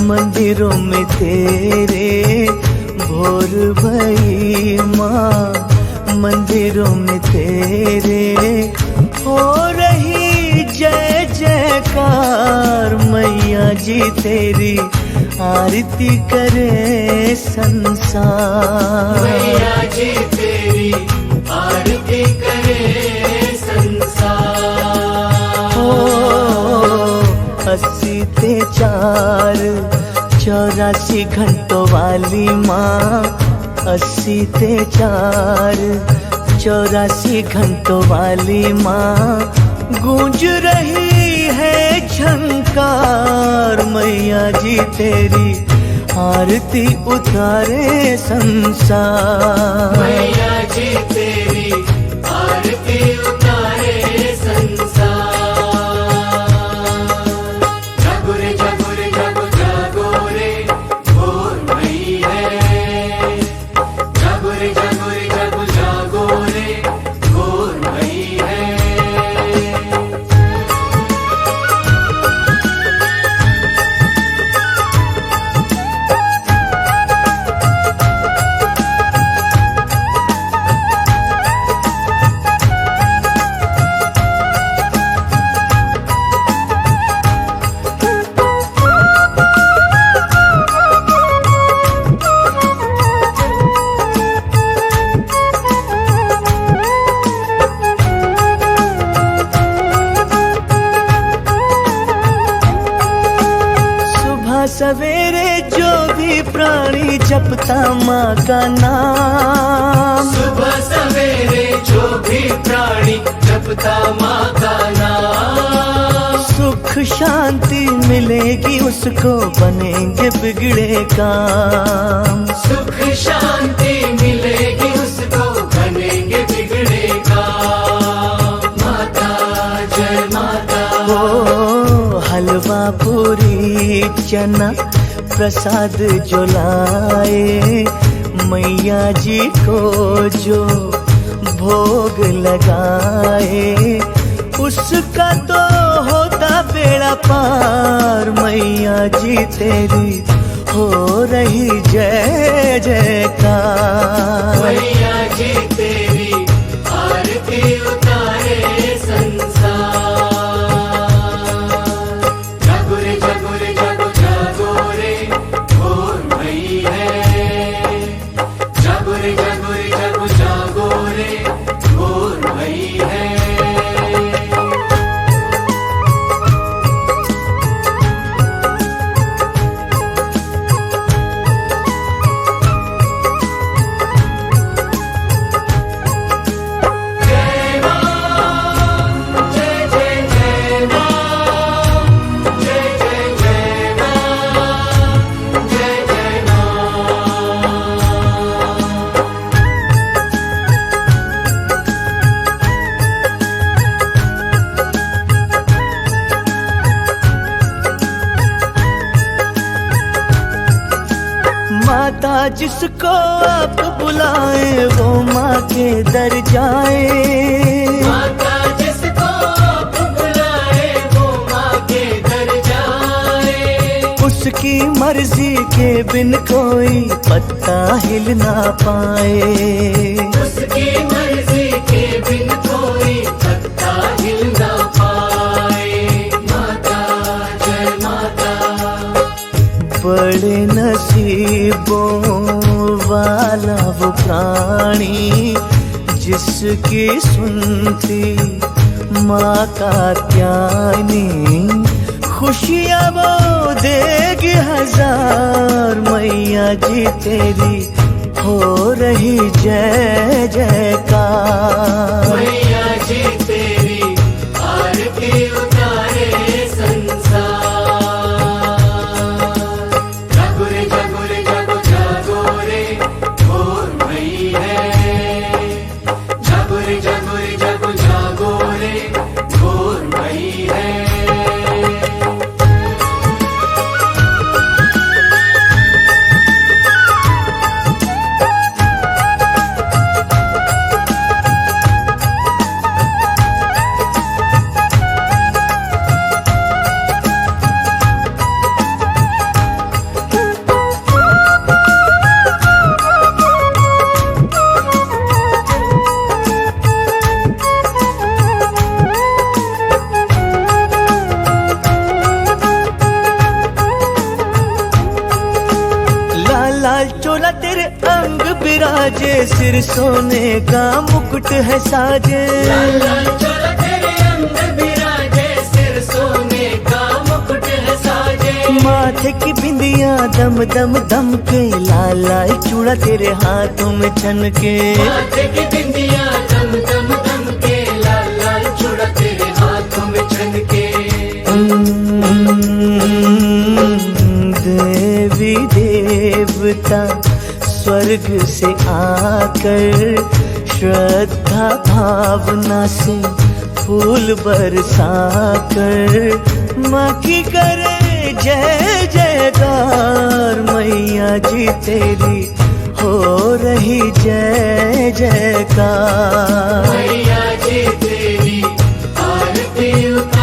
मंदिरों में तेरे भोर भई माँ, मंदिरों में तेरे हो रही जय जयकार। मैया जी तेरी आरती करे संसार, मैया जी तेरी आरती करे संसार। हो 80 84 घंटों वाली माँ, 80 84 घंटों वाली माँ, गूंज रही है झंकार। मैया जी तेरी आरती उतारे संसार, मैया जी तेरी आरती उतारे संसार। जागो रे जागो रे जागो जागो रे भोर भई है। जागो रे जागो रे जागो जागो रे भोर भई है। सवेरे जो भी प्राणी जपता माँ का नाम, सुबह सवेरे जो भी प्राणी जपता माँ का नाम, सुख शांति मिलेगी उसको, बनेंगे बिगड़े काम। सुख शांति मिलेगी उसको, बनेंगे बिगड़े काम। माता जय माता। ओ हलवा पूरी चना प्रसाद जो लाए, मैया जी को जो भोग लगाए, उसका तो होता बेड़ा पार। मैया जी तेरी हो रही जय जयकार, मैया जी तेरी आरती उतारे संसार। जागो रे जागो रे जागो जागो रे भोर भई है। जागो रे जागो रे जागो जागो रे भोर भई है। जिसको आप बुलाए वो माँ के दर जाए। माता जिसको आप बुलाए वो माँ के दर जाए। उसकी मर्जी के बिन कोई पत्ता हिल ना पाए। उसकी मर्जी के बिन कोई पत्ता हिल ना पाए। माता जय माता। बड़े नसीबों वाला वो प्राणी जिसकी सुनती माँ का त्यानी। खुशियाँ वो देगी हजार मैया जी तेरी हो रही जय जयकार। मैया जी तेरी आरती उतारे संसार। जागो रे जागो रे जागो जागो रे भोर भई है। जागो रे जागो रे जागो जागो रे भोर भई है। लाल चोला तेरे अंग बिराजे सिर सोने का मुकुट है साजे। लाल लाल चोला तेरे अंग बिराजे सिर सोने का मुकुट है साजे। माथे की बिंदिया दम दम दम के लाल लाल चूड़ा तेरे हाथों में छनके। माथे की बिंदिया दम दम दम के लाल लाल चूड़ा तेरे हाथों में छनके। देवी देवता स्वर्ग से आकर श्रद्धा भावना से फूल बरसाकर माँ की करे जय जयकार। मैया जी तेरी हो रही जय जयकार। मैया जी तेरी आरती उतारे